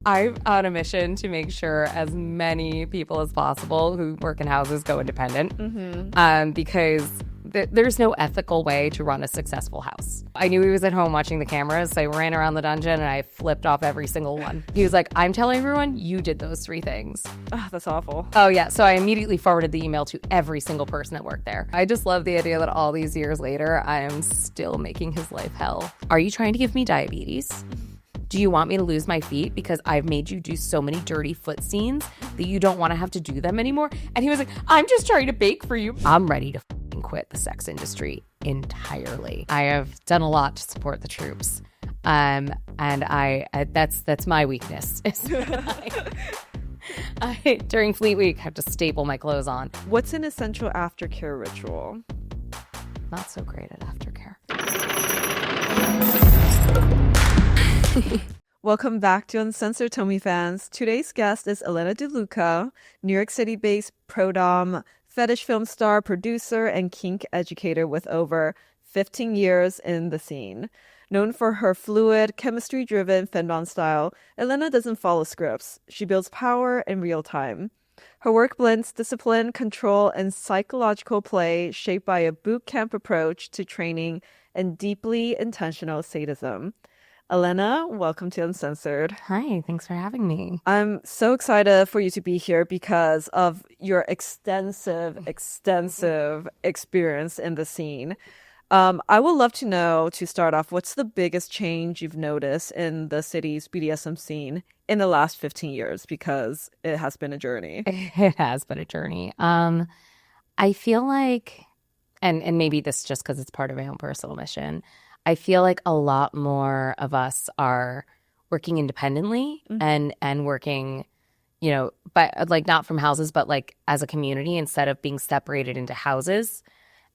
I'm on a mission to make sure as many people as possible who work in houses go independent, because there's no ethical way to run a successful house. I knew he was at home watching the cameras, so I ran around the dungeon and I flipped off every single one. He was like, I'm telling everyone you did those 3 things. Oh, that's awful. Oh, yeah. So I immediately forwarded the email to every single person that worked there. I just love the idea that all these years later, I am still making his life hell. Are you trying to give me diabetes? Do you want me to lose my feet because I've made you do so many dirty foot scenes that you don't want to have to do them anymore? And he was like, I'm just trying to bake for you. I'm ready to quit the sex industry entirely. I have done a lot to support the troops. And that's my weakness. I during Fleet Week, have to staple my clothes on. What's an essential aftercare ritual? Not so great at aftercare. Welcome back to Uncensored Tomie fans. Today's guest is Elena De Luca, New York City-based pro-dom, fetish film star, producer, and kink educator with over 15 years in the scene. Known for her fluid, chemistry-driven femdom style, Elena doesn't follow scripts. She builds power in real time. Her work blends discipline, control, and psychological play shaped by a boot camp approach to training and deeply intentional sadism. Elena, welcome to Uncensored. Hi, thanks for having me. I'm so excited for you to be here because of your extensive experience in the scene. I would love to know, to start off, what's the biggest change you've noticed in the city's BDSM scene in the last 15 years? Because it has been a journey. It has been a journey. I feel like, and maybe this just because it's part of my own personal mission, I feel like a lot more of us are working independently and working, but like not from houses, but like as a community instead of being separated into houses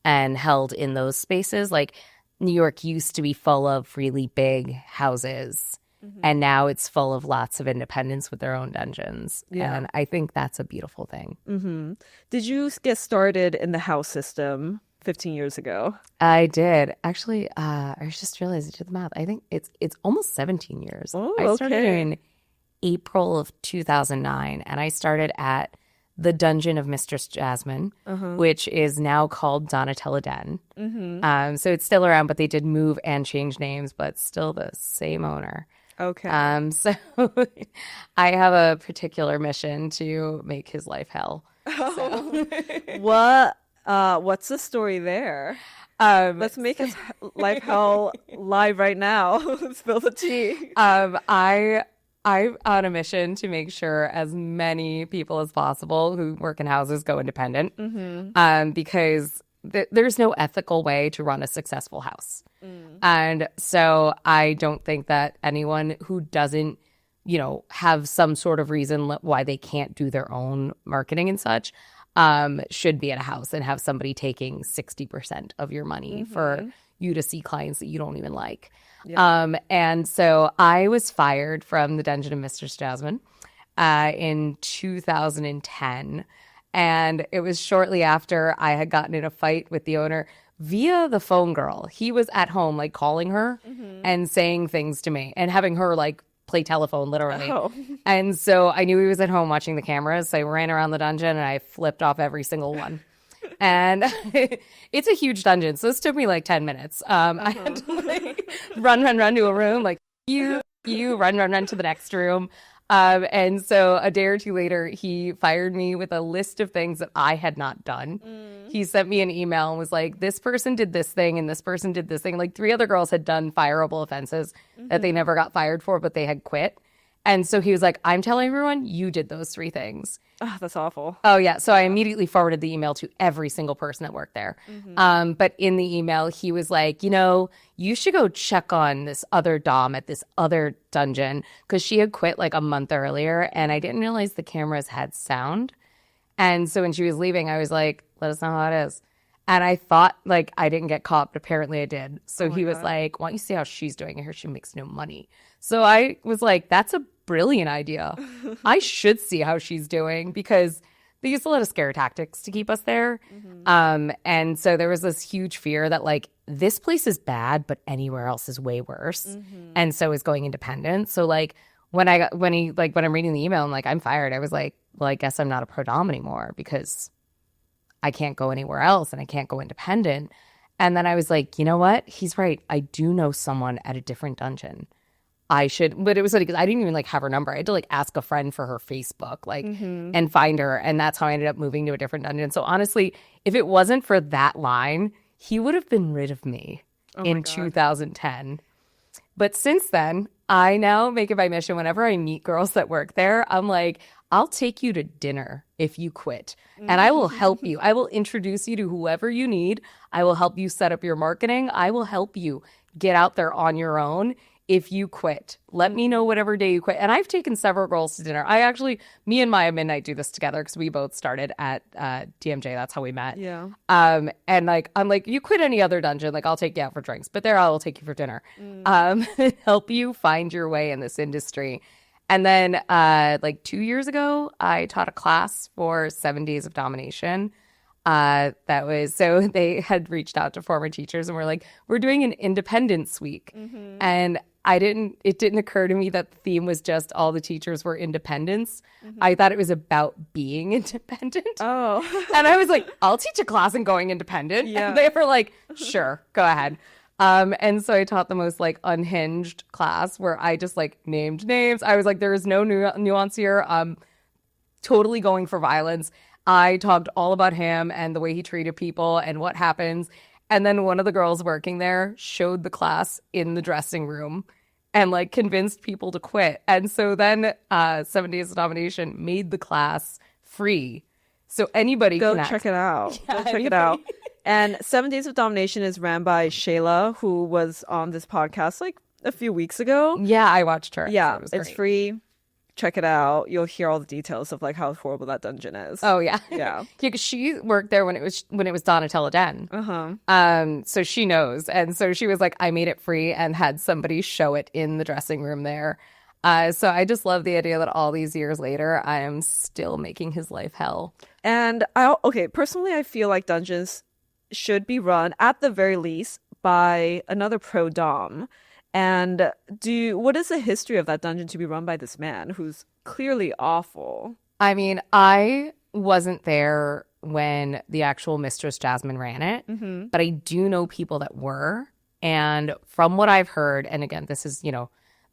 and held in those spaces. Like New York used to be full of really big houses, and now it's full of lots of independents with their own dungeons. Yeah. And I think that's a beautiful thing. Did you get started in the house system 15 years ago? I did. Actually, I just realized I did the math. I think it's almost 17 years. Oh, I started in April of 2009, and I started at the Dungeon of Mistress Jasmine, which is now called Donatella Den. So it's still around, but they did move and change names, but still the same owner. Okay. So I have a particular mission to make his life hell. So. What's the story there? Let's make his life hell live right now. Spill the tea. I'm on a mission to make sure as many people as possible who work in houses go independent, because there's no ethical way to run a successful house. And so I don't think that anyone who doesn't, have some sort of reason why they can't do their own marketing and such, should be at a house and have somebody taking 60% of your money for you to see clients that you don't even like. Yeah. And so I was fired from the Dungeon of Mistress Jasmine in 2010. And it was shortly after I had gotten in a fight with the owner via the phone girl. He was at home, like calling her and saying things to me and having her like play telephone, literally. Oh. And so I knew he was at home watching the cameras. So I ran around the dungeon and I flipped off every single one. And it's a huge dungeon. So this took me like 10 minutes. I had to like run to a room, like you run to the next room. And so a day or two later, he fired me with a list of things that I had not done. He sent me an email and was like, this person did this thing and this person did this thing. Like 3 other girls had done fireable offenses that they never got fired for, but they had quit. And so he was like, I'm telling everyone you did those 3 things. Oh, that's awful. Oh, yeah. So I immediately forwarded the email to every single person that worked there. But in the email, he was like, you should go check on this other dom at this other dungeon, because she had quit like a month earlier. And I didn't realize the cameras had sound. And so when she was leaving, I was like, let us know how it is. And I thought like I didn't get caught, but apparently I did. So he was like, why don't you see how she's doing? I hear she makes no money. So I was like, that's a brilliant idea. I should see how she's doing, because they used a lot of scare tactics to keep us there. And so there was this huge fear that like this place is bad, but anywhere else is way worse. And so is going independent. So like when I'm reading the email, I'm like, I'm fired. I was like, well, I guess I'm not a pro dom anymore because I can't go anywhere else and I can't go independent. And then I was like, you know what? He's right. I do know someone at a different dungeon. I should, but it was funny because I didn't even like have her number. I had to like ask a friend for her Facebook, like, and find her. And that's how I ended up moving to a different dungeon. So honestly, if it wasn't for that line, he would have been rid of me in 2010. But since then, I now make it my mission whenever I meet girls that work there, I'm like, I'll take you to dinner if you quit. And I will help you. I will introduce you to whoever you need. I will help you set up your marketing. I will help you get out there on your own if you quit. Let me know whatever day you quit. And I've taken several girls to dinner. Me and Maya Midnight do this together because we both started at DMJ. That's how we met. Yeah. And like, I'm like, you quit any other dungeon, like I'll take you out for drinks, but there I will take you for dinner. Help you find your way in this industry. And then like 2 years ago, I taught a class for 7 days of domination. So they had reached out to former teachers and were like, we're doing an independence week. And it didn't occur to me that the theme was just all the teachers were independents. I thought it was about being independent. Oh. And I was like, I'll teach a class in going independent. Yeah. And they were like, sure, go ahead. And so I taught the most like unhinged class where I just like named names. I was like, there is no nuance here. Totally going for violence. I talked all about him and the way he treated people and what happens. And then one of the girls working there showed the class in the dressing room and like convinced people to quit. And so then 7 Days of Domination made the class free. So anybody Go can check it out. Yeah, Go check it out. And 7 Days of Domination is ran by Shayla, who was on this podcast like a few weeks ago. Yeah, I watched her. Yeah, It was it's great. free. Check it out. You'll hear all the details of like how horrible that dungeon is. Oh yeah, Yeah. Because she worked there when it was Donatella Den. So she knows, and so she was like, I made it free and had somebody show it in the dressing room there. So I just love the idea that all these years later, I am still making his life hell. And personally, I feel like dungeons should be run at the very least by another pro dom. And what is the history of that dungeon to be run by this man who's clearly awful? I mean, I wasn't there when the actual Mistress Jasmine ran it, but I do know people that were. And from what I've heard, and again, this is,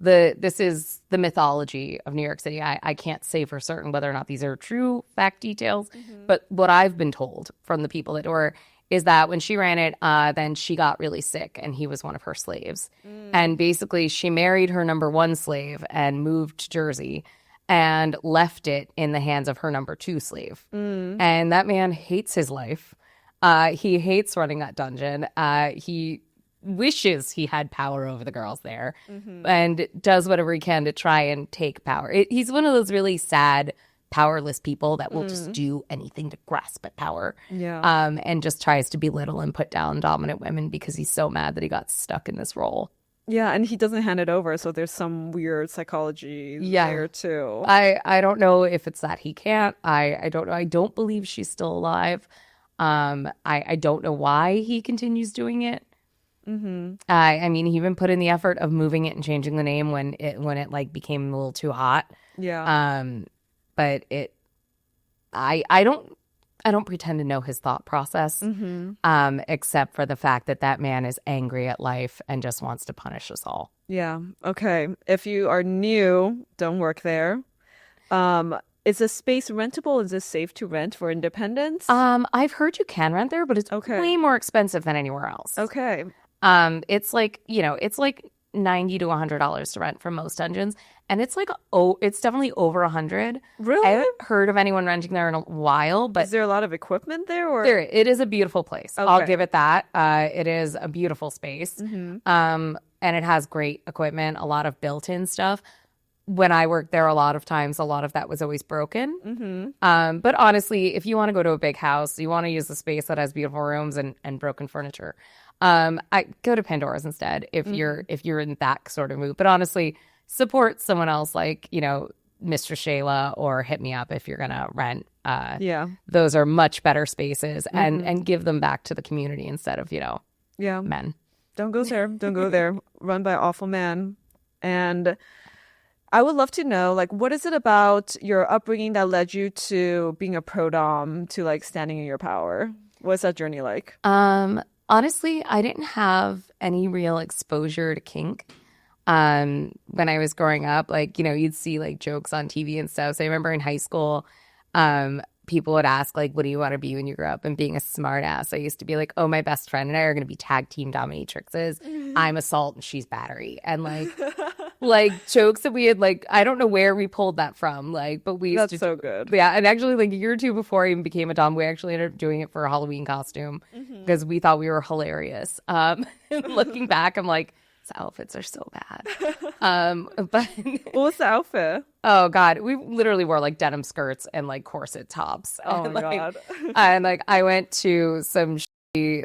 this is the mythology of New York City. I can't say for certain whether or not these are true fact details, but what I've been told from the people that were is that when she ran it, then she got really sick and he was one of her slaves. And basically she married her number one slave and moved to Jersey and left it in the hands of her number two slave. And that man hates his life. He hates running that dungeon. He wishes he had power over the girls there and does whatever he can to try and take power. He's one of those really sad powerless people that will just do anything to grasp at power. And just tries to belittle and put down dominant women because he's so mad that he got stuck in this role. Yeah, and he doesn't hand it over, so there's some weird psychology there too. I don't know if it's that he can't. I don't know. I don't believe she's still alive. I don't know why he continues doing it. I mean, he even put in the effort of moving it and changing the name when it like became a little too hot. But I don't pretend to know his thought process, except for the fact that man is angry at life and just wants to punish us all. Yeah. Okay. If you are new, don't work there. Is the space rentable? Is this safe to rent for independents? I've heard you can rent there, but it's way more expensive than anywhere else. Okay. It's like, it's like $90 to $100 to rent from most dungeons, and it's like it's definitely over $100. Really? I haven't heard of anyone renting there in a while, but is there a lot of equipment there? Or it is a beautiful place. I'll give it that. It is a beautiful space, and it has great equipment, a lot of built-in stuff. When I worked there, a lot of times, a lot of that was always broken. But honestly, if you want to go to a big house, you want to use a space that has beautiful rooms and broken furniture, I go to Pandora's instead if you're in that sort of mood. But honestly, support someone else like, Mr. Shayla, or hit me up if you're gonna rent. Those are much better spaces, and give them back to the community instead of men. Don't go there. Don't go there. Run by awful man. And I would love to know, like, what is it about your upbringing that led you to being a pro dom, to like standing in your power? What's that journey like? Honestly, I didn't have any real exposure to kink. When I was growing up, like, you'd see like jokes on TV and stuff. So I remember in high school, people would ask like, what do you want to be when you grow up? And being a smart ass, I used to be like, oh, my best friend and I are going to be tag team dominatrixes. I'm assault and she's battery. And like jokes that we had, like, I don't know where we pulled that from, like, but we used That's so good. Yeah, and actually like a year or two before I even became a dom, we actually ended up doing it for a Halloween costume because we thought we were hilarious. Looking back, I'm like, these outfits are so bad. But What was the outfit? oh god, we literally wore like denim skirts and like corset tops. Oh And, my like, God. and like I went to some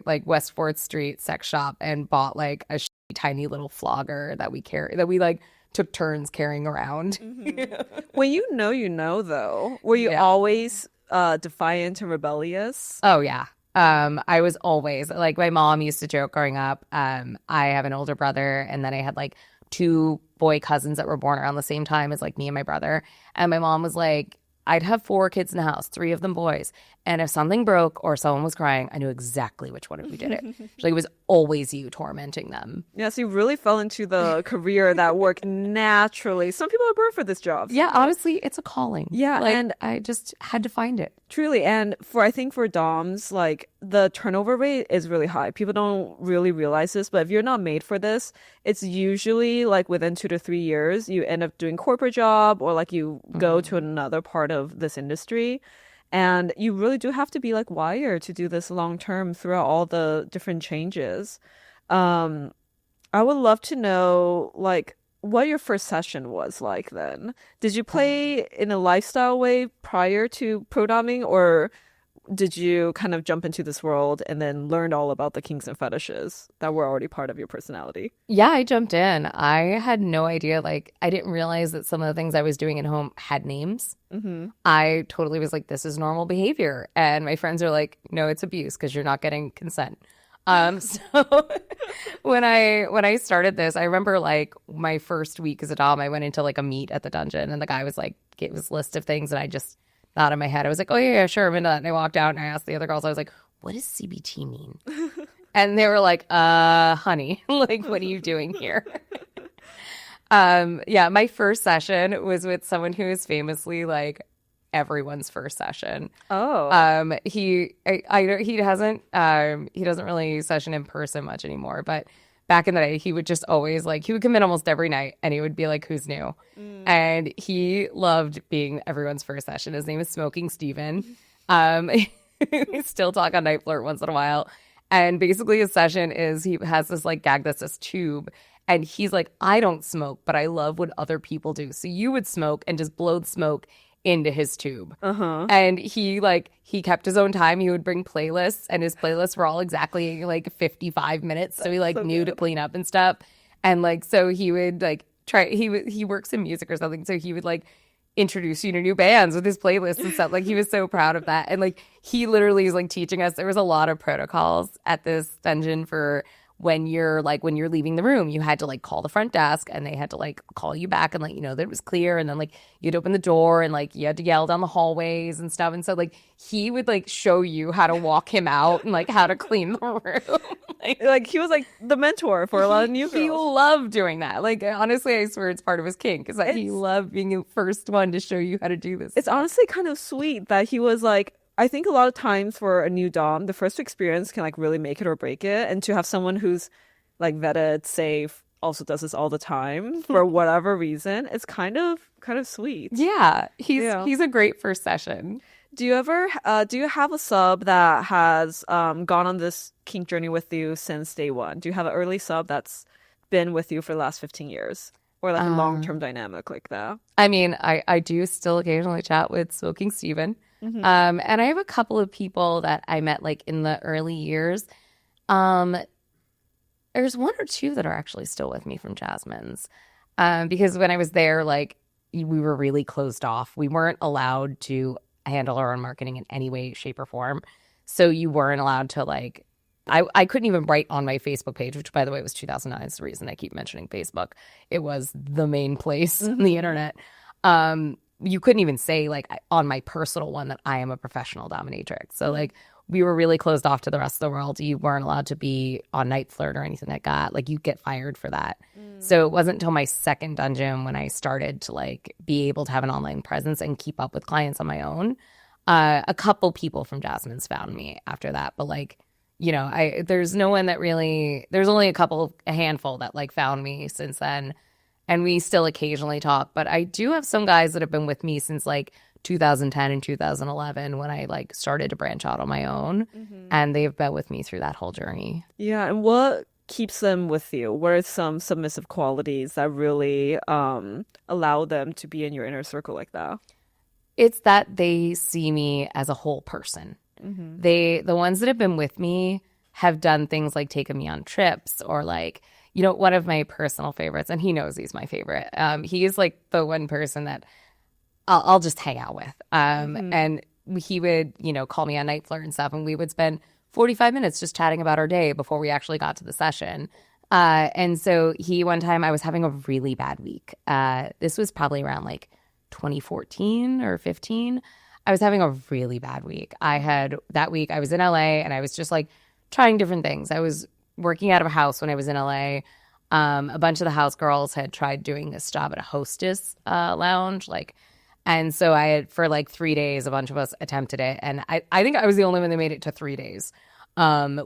like West 4th Street sex shop and bought like a tiny little flogger that we like took turns carrying around. When you know though, were you Yeah. always defiant and rebellious? Oh yeah. I was always like, my mom used to joke growing up. I have an older brother, and then I had like 2 boy cousins that were born around the same time as like me and my brother. And my mom was like, I'd have 4 kids in the house, 3 of them boys. And if something broke or someone was crying, I knew exactly which one of you did it. She's like, it was always you tormenting them. Yeah, so you really fell into the career that worked naturally. Some people are born for this job. Yeah, honestly, it's a calling. Yeah, like, and I just had to find it. truly, and I think for DOMs, like the turnover rate is really high. People don't really realize this, but if you're not made for this, it's usually like within 2 to 3 years, you end up doing corporate job or like you go to another part of this industry. And you really do have to be like wired to do this long term throughout all the different changes. I would love to know like what your first session was like then. Did you play in a lifestyle way prior to pro-doming, or did you kind of jump into this world and then learned all about the kinks and fetishes that were already part of your personality? Yeah, I jumped in. I had no idea. Like, I didn't realize that some of the things I was doing at home had names. I totally was like, this is normal behavior. And my friends are like, no, it's abuse because you're not getting consent. So when I started this, I remember like my first week as a dom, I went into like a meet at the dungeon and the guy was like, gave this list of things and I just not in my head. I was like, oh, yeah, sure, I'm into that. And I walked out and I asked the other girls, I was like, what does CBT mean? And they were like, honey, like, what are you doing here? Yeah, my first session was with someone who is famously like everyone's first session. Oh. He doesn't really session in person much anymore, but back in the day, he would just always like, he would come in almost every night and he would be like, who's new? And he loved being everyone's first session. His name is Smoking Steven. We still talk on Night Flirt once in a while. And basically his session is he has this like gag that's this tube. And he's like, I don't smoke, but I love what other people do. So you would smoke and just blow the smoke into his tube. And he kept his own time. He would bring playlists and his playlists were all exactly like 55 minutes. So he like knew to clean up and stuff. And like, so he would like he works in music or something. So he would like introduce you to new bands with his playlists and stuff. Like he was so proud of that. And like, he literally was like teaching us. There was a lot of protocols at this dungeon for when you're leaving the room, you had to like call the front desk and they had to like call you back and like, that it was clear. And then like you'd open the door and like you had to yell down the hallways and stuff. And so like he would like show you how to walk him out and like how to clean the room. Like he was like the mentor for a lot of new girls. He loved doing that. Like honestly, I swear it's part of his kink is that he loved being the first one to show you how to do this. It's honestly kind of sweet that he was like, I think a lot of times for a new dom, the first experience can like really make it or break it. And to have someone who's like vetted, safe, also does this all the time for whatever reason, it's kind of sweet. Yeah, he's a great first session. Do you have a sub that has gone on this kink journey with you since day one? Do you have an early sub that's been with you for the last 15 years? Or like a long-term dynamic like that? I mean, I do still occasionally chat with Smoking Steven. And I have a couple of people that I met like in the early years. There's 1 or 2 that are actually still with me from Jasmine's. Because when I was there, like we were really closed off. We weren't allowed to handle our own marketing in any way, shape, or form. So you weren't allowed to like I couldn't even write on my Facebook page, which, by the way, was 2009. It's the reason I keep mentioning Facebook. It was the main place on the internet. You couldn't even say, like, on my personal one that I am a professional dominatrix. So, like, we were really closed off to the rest of the world. You weren't allowed to be on Night Flirt or anything like that. Like, you get fired for that. So it wasn't until my second dungeon when I started to, like, be able to have an online presence and keep up with clients on my own. A couple people from Jasmine's found me after that. But, like, you know, there's no one that really – there's only a handful that, like, found me since then. And we still occasionally talk. But I do have some guys that have been with me since, like, 2010 and 2011 when I, like, started to branch out on my own. And they've been with me through that whole journey. Yeah, and what keeps them with you? What are some submissive qualities that really allow them to be in your inner circle like that? It's that they see me as a whole person. The ones that have been with me have done things like taken me on trips or, like, you know, one of my personal favorites, and he knows he's my favorite. He is, like, the one person that I'll just hang out with. And he would, you know, call me on Night Flirt and stuff, and we would spend 45 minutes just chatting about our day before we actually got to the session. And so one time I was having a really bad week. This was probably around, like, 2014 or 15. I was having a really bad week. That week I was in LA and I was just, like, trying different things. I was working out of a house when I was in LA. A bunch of the house girls had tried doing this job at a hostess lounge, like, and so I had, for like 3 days, a bunch of us attempted it, and I think I was the only one that made it to 3 days,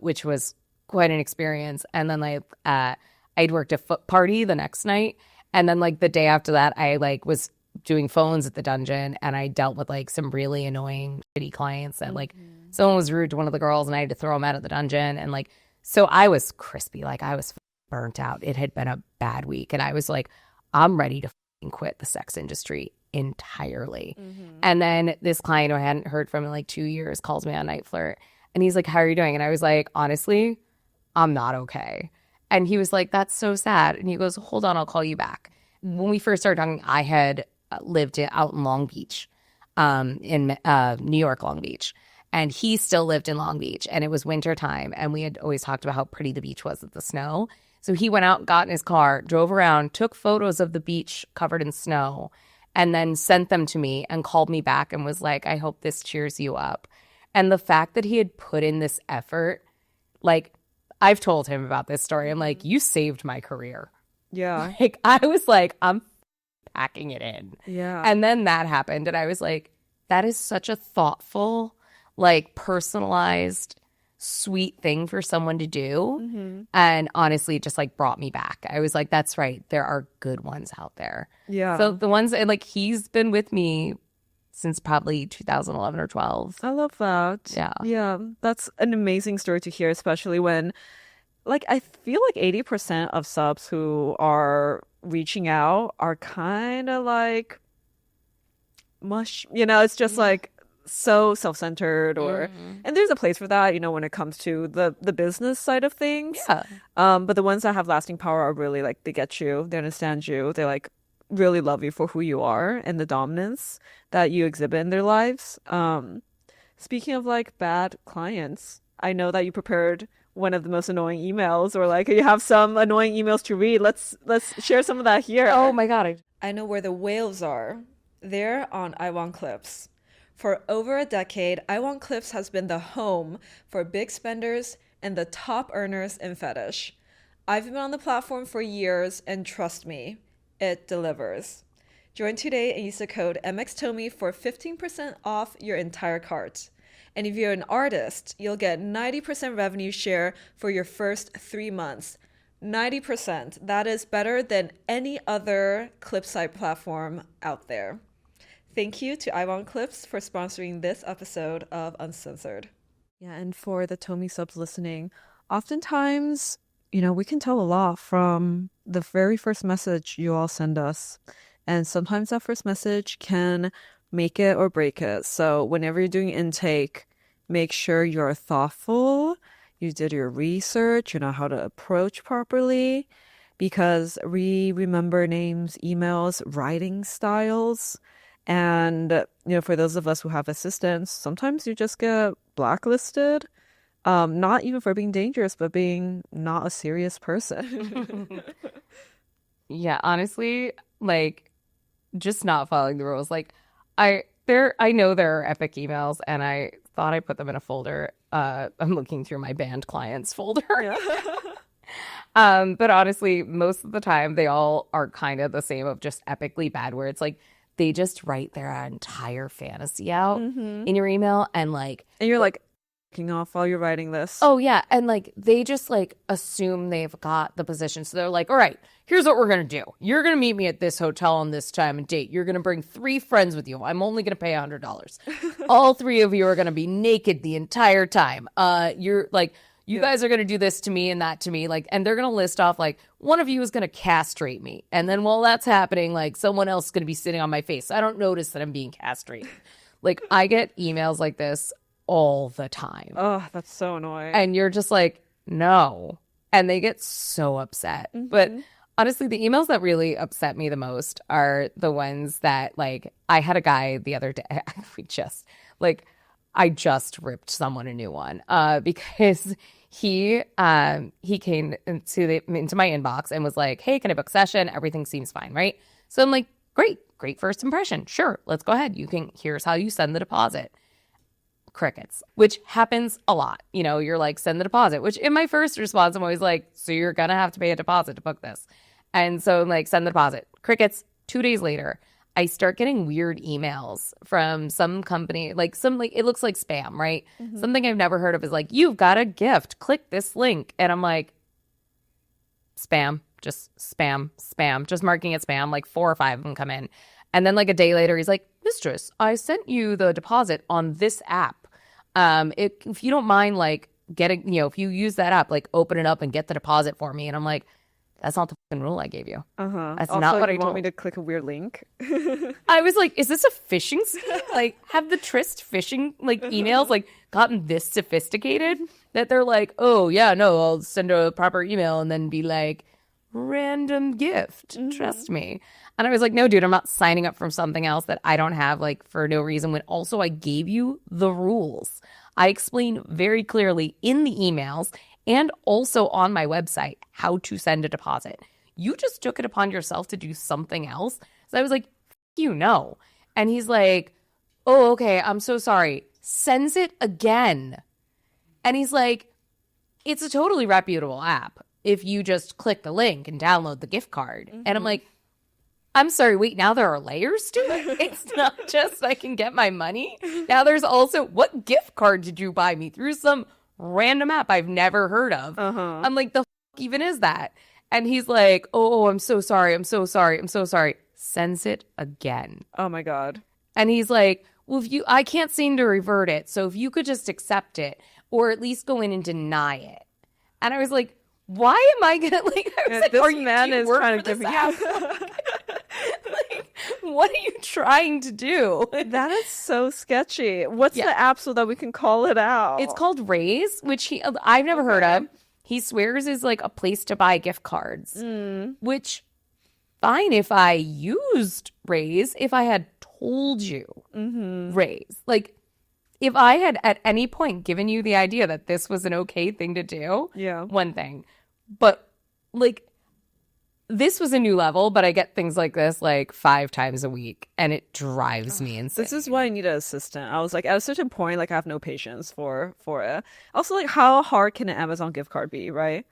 which was quite an experience. And then, like, I'd worked a foot party the next night, and then, like, the day after that, I, like, was doing phones at the dungeon, and I dealt with, like, some really annoying shitty clients that, like, someone was rude to one of the girls and I had to throw them out of the dungeon, and, like, so I was crispy, like, I was burnt out. It had been a bad week, and I was like, I'm ready to quit the sex industry entirely. And then this client who I hadn't heard from in, like, 2 years calls me on Night Flirt, and he's like, how are you doing? And I was like, honestly, I'm not okay. And he was like, that's so sad. And he goes, hold on, I'll call you back. When we first started talking, I had lived out in Long Beach, in New York, Long Beach. And he still lived in Long Beach, and it was winter time. And we had always talked about how pretty the beach was with the snow. So he went out, got in his car, drove around, took photos of the beach covered in snow, and then sent them to me and called me back and was like, I hope this cheers you up. And the fact that he had put in this effort, like, I've told him about this story. I'm like, you saved my career. Yeah. Like, I was like, I'm packing it in. Yeah. And then that happened, and I was like, that is such a thoughtful, like, personalized, sweet thing for someone to do. And honestly, it just, like, brought me back. I was like, that's right, there are good ones out there. Yeah. So the ones, and, like, he's been with me since probably 2011 or 12. I love that. Yeah. Yeah. That's an amazing story to hear, especially when, like, I feel like 80% of subs who are reaching out are kind of like mush, you know, it's just like so self-centered, or and there's a place for that, you know, when it comes to the business side of things. Yeah. But the ones that have lasting power are really like, they get you, they understand you, they, like, really love you for who you are and the dominance that you exhibit in their lives. Speaking of, like, bad clients, I know that you prepared one of the most annoying emails, or, like, you have some annoying emails to read. Let's share some of that here. Oh my God. I know where the whales are. They're on IWantClips. For over a decade, IWantClips has been the home for big spenders and the top earners in Fetish. I've been on the platform for years, and trust me, it delivers. Join today and use the code MXTOMIE for 15% off your entire cart. And if you're an artist, you'll get 90% revenue share for your first 3 months. 90%. That is better than any other clip site platform out there. Thank you to IWantClips for sponsoring this episode of Uncensored. Yeah, and for the Tomie subs listening, oftentimes, you know, we can tell a lot from the very first message you all send us. And sometimes that first message can make it or break it. So whenever you're doing intake, make sure you're thoughtful, you did your research, you know how to approach properly, because we remember names, emails, writing styles. And, you know, for those of us who have assistants, sometimes you just get blacklisted. Not even for being dangerous, but being not a serious person. Yeah, honestly, like just not following the rules. Like I know there are epic emails and I thought I put them in a folder. I'm looking through my banned clients folder. Yeah. But honestly, most of the time they all are kind of the same of just epically bad where it's like they just write their entire fantasy out in your email and like And you're like, off while you're writing this. oh yeah, and like they just like assume they've got the position. So they're like, all right, here's what we're gonna do. You're gonna meet me at this hotel on this time and date. You're gonna bring 3 friends with you. I'm only gonna pay $100. All 3 of you are gonna be naked the entire time. You're like, you guys are gonna do this to me and that to me. Like, and they're gonna list off like one of you is gonna castrate me, and then while that's happening, like someone else is gonna be sitting on my face. I don't notice that I'm being castrated. Like I get emails like this all the time. Oh, that's so annoying. And you're just like, no. And they get so upset. But honestly, the emails that really upset me the most are the ones that, like, I had a guy the other day. I just ripped someone a new one because he came into my inbox and was like, hey, can I book session? Everything seems fine, right? So I'm like, great first impression. Sure, let's go ahead. Here's how you send the deposit. Crickets, which happens a lot. You know, you're like, send the deposit, which in my first response, I'm always like, so you're going to have to pay a deposit to book this. And so I'm like, send the deposit. Crickets. 2 days later, I start getting weird emails from some company, like it looks like spam, right? Something I've never heard of is like, you've got a gift. Click this link. And I'm like, spam, just marking it spam. Like 4 or 5 of them come in. And then like a day later, he's like, mistress, I sent you the deposit on this app. If you don't mind, like getting, if you use that app, like open it up and get the deposit for me. And I'm like, that's not the fucking rule I gave you. That's also, not what I you told want me to click a weird link. I was like, is this a phishing scheme? Like, have the Trist phishing like emails like gotten this sophisticated that they're like, oh yeah, no, I'll send a proper email and then be like, random gift. Trust me. And I was like, no, dude, I'm not signing up for something else that I don't have, like, for no reason, when also I gave you the rules. I explained very clearly in the emails and also on my website how to send a deposit. You just took it upon yourself to do something else. So I was like, you know. And he's like, oh, okay, I'm so sorry. Sends it again. And he's like, it's a totally reputable app if you just click the link and download the gift card. And I'm like, I'm sorry, wait, now there are layers to it? It's not just I can get my money. Now there's also, what gift card did you buy me through some random app I've never heard of? I'm like, the f*** even is that? And he's like, oh, I'm so sorry. Sends it again. Oh my God. And he's like, well, I can't seem to revert it. So if you could just accept it or at least go in and deny it. And I was like, why am I gonna this man is trying to give me like, what are you trying to do? That is so sketchy. What's the app so that we can call it out? It's called Raise, which I've never heard of. He swears is like a place to buy gift cards, which fine if I used Raise, if I had told you Raise. Like, if I had at any point given you the idea that this was an okay thing to do, one thing. But like, this was a new level, but I get things like this like 5 times a week, and it drives me insane. This is why I need an assistant. I was like, at a certain point, like I have no patience for it. Also, like, how hard can an Amazon gift card be, right?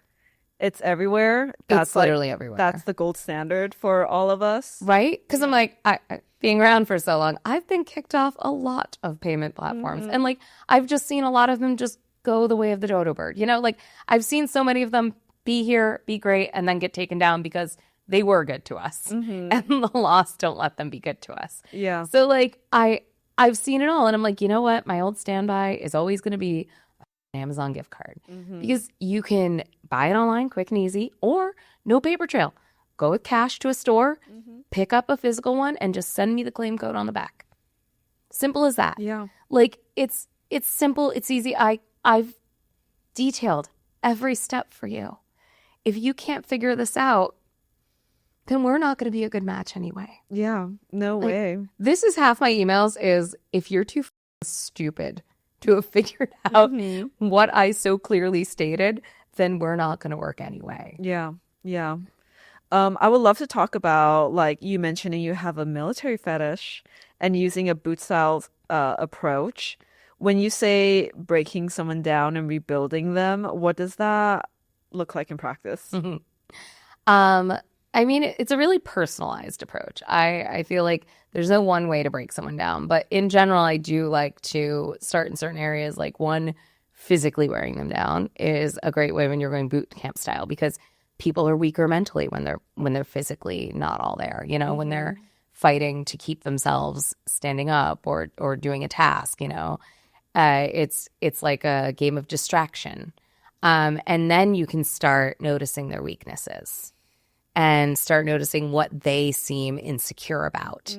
It's everywhere. It's literally everywhere. That's the gold standard for all of us. Right? Because I'm like, I being around for so long, I've been kicked off a lot of payment platforms. And like, I've just seen a lot of them just go the way of the dodo bird. You know, like I've seen so many of them be here, be great, and then get taken down because they were good to us. And the laws don't let them be good to us. Yeah. So like, I've seen it all. And I'm like, you know what? My old standby is always going to be an Amazon gift card. Because you can buy it online quick and easy, or no paper trail. Go with cash to a store, pick up a physical one, and just send me the claim code on the back. Simple as that. Yeah. Like, it's simple. It's easy. I've detailed every step for you. If you can't figure this out, then we're not going to be a good match anyway. Yeah. No way. This is half my emails is, if you're too stupid to have figured out what I so clearly stated, then we're not going to work anyway. Yeah. Yeah. I would love to talk about, like, you mentioning you have a military fetish and using a boot style approach. When you say breaking someone down and rebuilding them, what does that look like in practice? I mean, it's a really personalized approach. I feel like there's no one way to break someone down, but in general, I do like to start in certain areas. Like, one, physically wearing them down is a great way when you're going boot camp style, because people are weaker mentally when they're physically not all there. You know, when they're fighting to keep themselves standing up or doing a task. You know, it's like a game of distraction, and then you can start noticing their weaknesses and start noticing what they seem insecure about.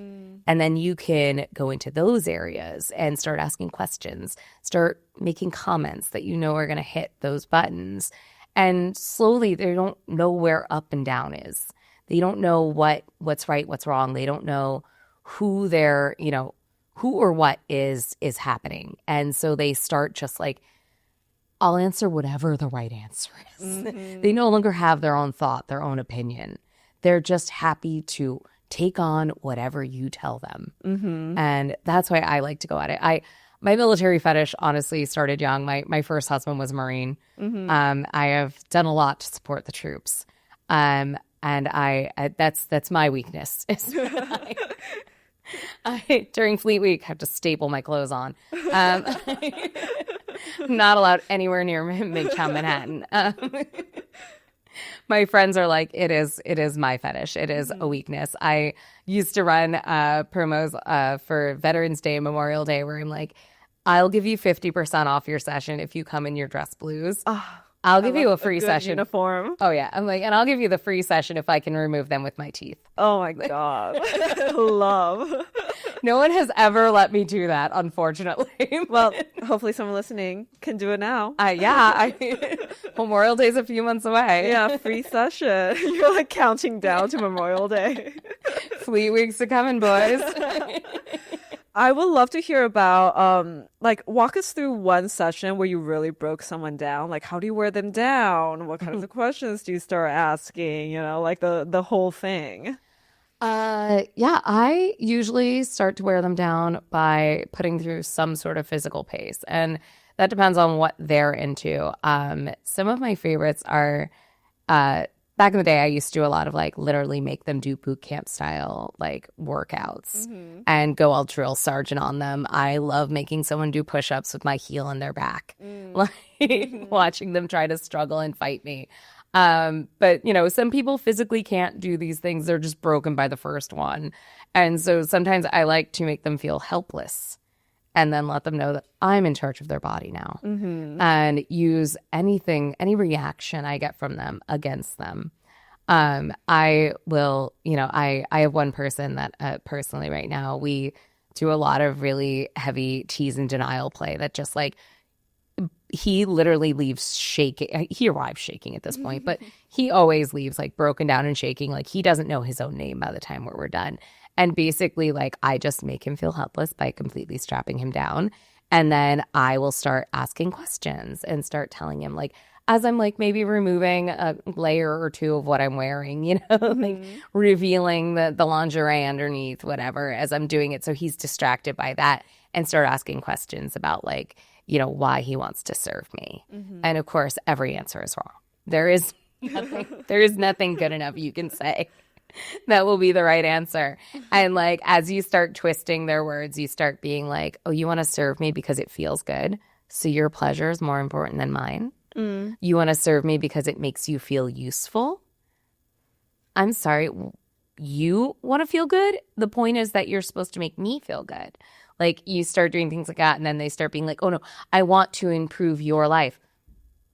And then you can go into those areas and start asking questions, start making comments that you know are going to hit those buttons. And slowly, they don't know where up and down is. They don't know what's right, what's wrong. They don't know who or what is happening. And so they start just like, I'll answer whatever the right answer is. They no longer have their own thought, their own opinion. They're just happy to take on whatever you tell them. And that's why I like to go at it. My military fetish honestly started young. My first husband was a Marine. I have done a lot to support the troops. And that's my weakness. I during Fleet Week have to staple my clothes on. Not allowed anywhere near Midtown Manhattan. My friends are like, it is my fetish. It is a weakness. I used to run promos for Veterans Day and Memorial Day where I'm like, I'll give you 50% off your session if you come in your dress blues. I'll give you a free session. Uniform. Oh, yeah. I'm like, and I'll give you the free session if I can remove them with my teeth. Oh, my God. Love. No one has ever let me do that, unfortunately. Well, hopefully someone listening can do it now. Memorial Day's a few months away. Yeah, free session. You're like counting down to Memorial Day. Fleet Weeks are coming, boys. I would love to hear about, walk us through one session where you really broke someone down. Like, how do you wear them down? What kind of questions do you start asking? You know, like the whole thing. I usually start to wear them down by putting through some sort of physical pace. And that depends on what they're into. Some of my favorites are, back in the day, I used to do a lot of like literally make them do boot camp style like workouts and go all drill sergeant on them. I love making someone do push-ups with my heel in their back, like watching them try to struggle and fight me. But you know, some people physically can't do these things. They're just broken by the first one. And so sometimes I like to make them feel helpless and then let them know that I'm in charge of their body now and use any reaction I get from them against them. I will, I have one person that personally right now, we do a lot of really heavy tease-and-denial play that just like, he literally leaves shaking. He arrives shaking at this point, but he always leaves like broken down and shaking. Like he doesn't know his own name by the time we're done. And basically, like, I just make him feel helpless by completely strapping him down. And then I will start asking questions and start telling him, like, as I'm, like, maybe removing a layer or two of what I'm wearing, like revealing the lingerie underneath, whatever, as I'm doing it. So he's distracted by that and start asking questions about, like, why he wants to serve me. And, of course, every answer is wrong. There is nothing good enough you can say that will be the right answer. And like, as you start twisting their words, you start being like, oh, you want to serve me because it feels good. So your pleasure is more important than mine. You want to serve me because it makes you feel useful. I'm sorry. You want to feel good? The point is that you're supposed to make me feel good. Like you start doing things like that. And then they start being like, oh no, I want to improve your life.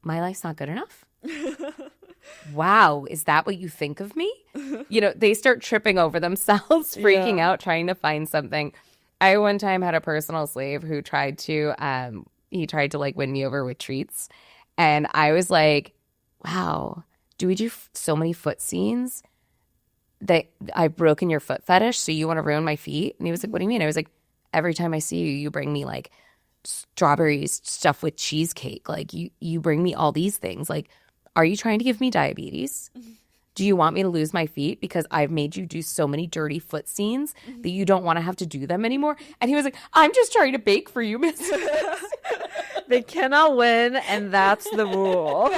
My life's not good enough. Wow, is that what you think of me? They start tripping over themselves, freaking out, trying to find something. I one time had a personal slave who tried to like win me over with treats. And I was like, wow, do we do so many foot scenes that I've broken your foot fetish? So you want to ruin my feet? And he was like, what do you mean? I was like, every time I see you, you bring me like strawberries stuffed with cheesecake. Like, you bring me all these things. Like, are you trying to give me diabetes? Do you want me to lose my feet because I've made you do so many dirty foot scenes that you don't want to have to do them anymore? And he was like, I'm just trying to bake for you, miss. They cannot win, and that's the rule.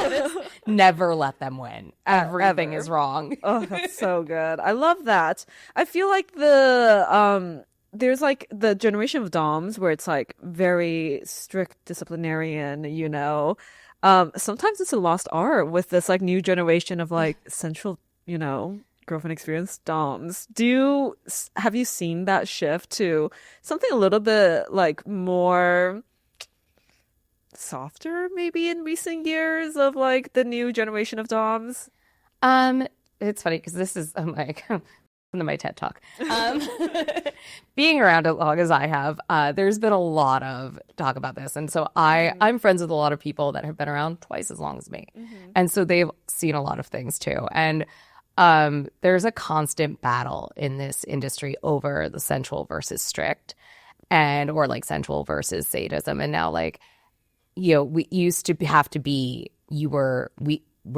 Never let them win. Everything is wrong. Oh, that's so good. I love that. I feel like there's like the generation of doms where it's like very strict disciplinarian, you know. Sometimes it's a lost art with this like new generation of like sensual, you know, girlfriend experience doms. Have you seen that shift to something a little bit like more softer maybe in recent years of like the new generation of doms? It's funny because this is like into my TED Talk. Being around as long as I have, there's been a lot of talk about this. And so I'm friends with a lot of people that have been around twice as long as me. And so they've seen a lot of things too. And there's a constant battle in this industry over the sensual versus strict or like sensual versus sadism. And now like, you know, we used to have to be, we're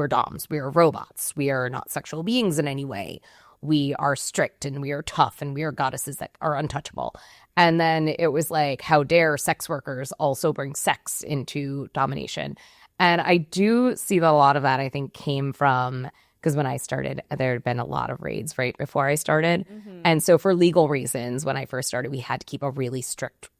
doms, we are robots, we are not sexual beings in any way. We are strict and we are tough and we are goddesses that are untouchable. And then it was like, how dare sex workers also bring sex into domination? And I do see that a lot of that, I think, came from, because when I started, there had been a lot of raids right before I started. And so for legal reasons, when I first started, we had to keep a really strict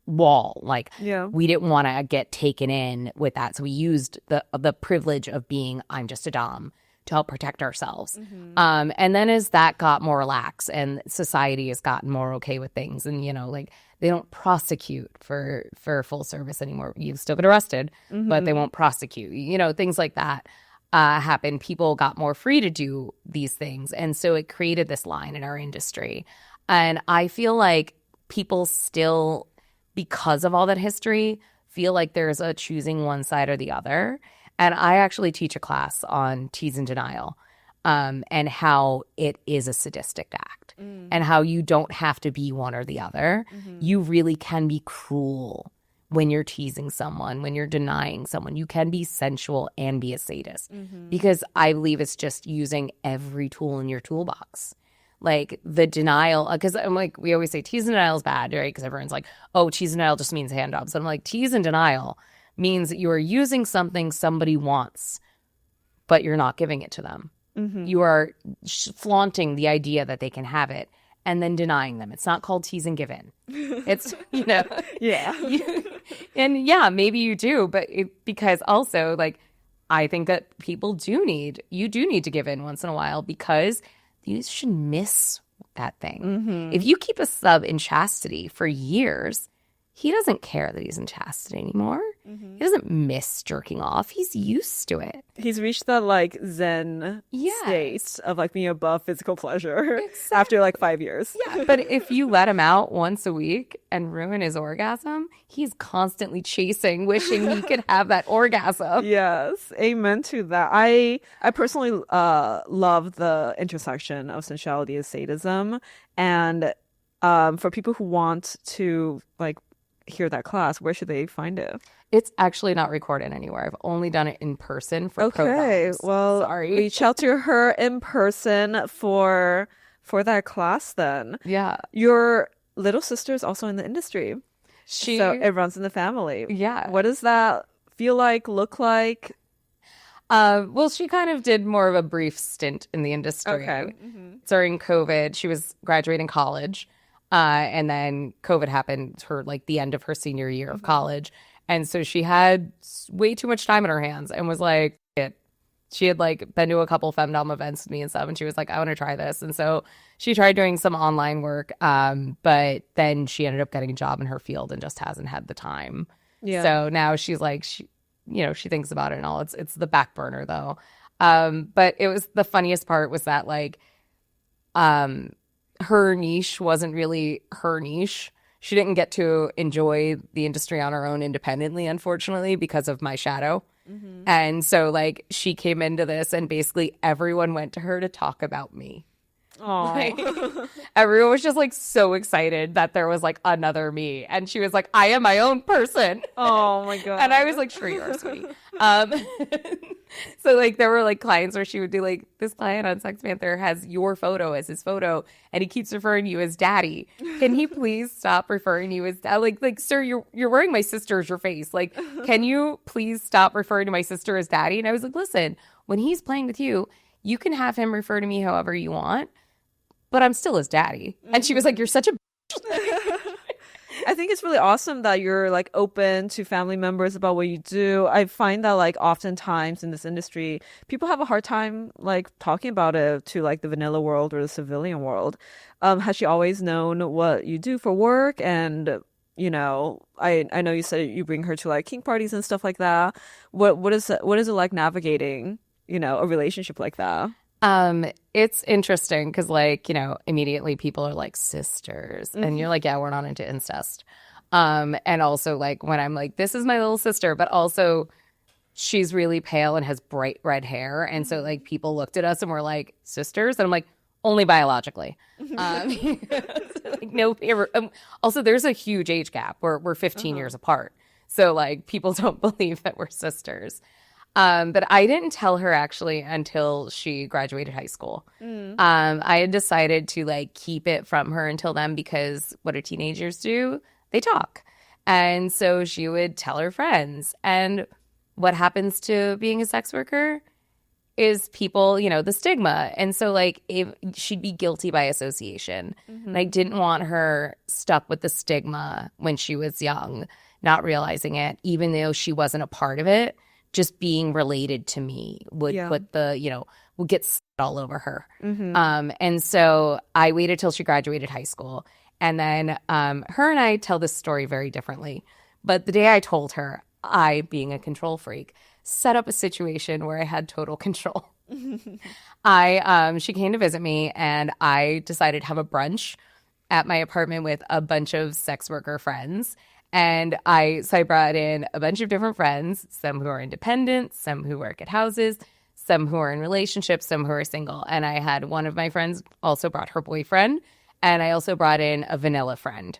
wall. Like, we didn't want to get taken in with that. So we used the privilege of being, I'm just a dom, to help protect ourselves. And then as that got more lax and society has gotten more okay with things, and, you know, like they don't prosecute for full service anymore. You still get arrested, but they won't prosecute. You know, things like that happen. People got more free to do these things. And so it created this line in our industry. And I feel like people still, because of all that history, feel like there's a choosing one side or the other. And I actually teach a class on Tease-and-Denial and how it is a sadistic act and how you don't have to be one or the other. You really can be cruel when you're teasing someone, when you're denying someone. You can be sensual and be a sadist because I believe it's just using every tool in your toolbox. Like the denial, because I'm like, we always say tease-and-denial is bad, right? Because everyone's like, oh, tease-and-denial just means hand jobs. And I'm like, tease-and-denial means that you are using something somebody wants, but you're not giving it to them. You are flaunting the idea that they can have it and then denying them. It's not called tease and give in. It's, you know. And yeah, maybe you do, but because also, like, I think that you do need to give in once in a while because you should miss that thing. If you keep a sub in chastity for years, he doesn't care that he's in chastity anymore. He doesn't miss jerking off. He's used to it. He's reached that like Zen state of like being above physical pleasure after like 5 years. But if you let him out once a week and ruin his orgasm, he's constantly chasing, wishing he could have that orgasm. Yes, amen to that. I personally love the intersection of sensuality and sadism, and for people who want to like hear that class, where should they find it? It's actually not recorded anywhere. I've only done it in person for programs. Well, sorry. Reach out to her in person for that class then. Yeah. Your little sister is also in the industry. So it runs in the family. Yeah. What does that feel like, look like? Well, she kind of did more of a brief stint in the industry. Okay. During COVID, she was graduating college. And then COVID happened for like the end of her senior year of college. And so she had way too much time in her hands and was like, she had like been to a couple femdom events with me and stuff. And she was like, I want to try this. And so she tried doing some online work. But then she ended up getting a job in her field and just hasn't had the time. Yeah. So now she's like, she thinks about it and all. It's the back burner though. But it was the funniest part was that like, her niche wasn't really her niche. She didn't get to enjoy the industry on her own independently, unfortunately, because of my shadow. And so, like, she came into this and basically everyone went to her to talk about me. Like, Oh. everyone was just like so excited that there was like another me. And she was like, I am my own person. Oh my God. And I was like, sure you are, sweetie. Um, so like there were like clients where she would be like, this client on Sex Panther has your photo as his photo and he keeps referring to you as daddy. Can he please stop referring to you as like, sir, you're wearing my sister as your face. Like, can you please stop referring to my sister as daddy? And I was like, listen, when he's playing with you, you can have him refer to me however you want, but I'm still his daddy. And she was like, you're such a I think it's really awesome that you're like open to family members about what you do. I find that like oftentimes in this industry, people have a hard time like talking about it to like the vanilla world or the civilian world. Has she always known what you do for work? And I know you said you bring her to like kink parties and stuff like that. What is it like navigating, a relationship like that? It's interesting because like, immediately people are like sisters and you're like, yeah, we're not into incest. And also like when I'm like, this is my little sister, but also she's really pale and has bright red hair. And so like people looked at us and were like, sisters? And I'm like, only biologically. Like, no, also there's a huge age gap. We're 15 years apart. So like people don't believe that we're sisters. But I didn't tell her actually until she graduated high school. I had decided to like keep it from her until then because what do teenagers do? They talk. And so she would tell her friends. And what happens to being a sex worker is people, the stigma. And so like she'd be guilty by association. And I didn't want her stuck with the stigma when she was young, not realizing it, even though she wasn't a part of it. Just being related to me would put would get all over her. And so I waited till she graduated high school. And then her and I tell this story very differently. But the day I told her, I, being a control freak, set up a situation where I had total control. She came to visit me and I decided to have a brunch at my apartment with a bunch of sex worker friends. And I brought in a bunch of different friends, some who are independent, some who work at houses, some who are in relationships, some who are single. And I had one of my friends also brought her boyfriend, and I also brought in a vanilla friend.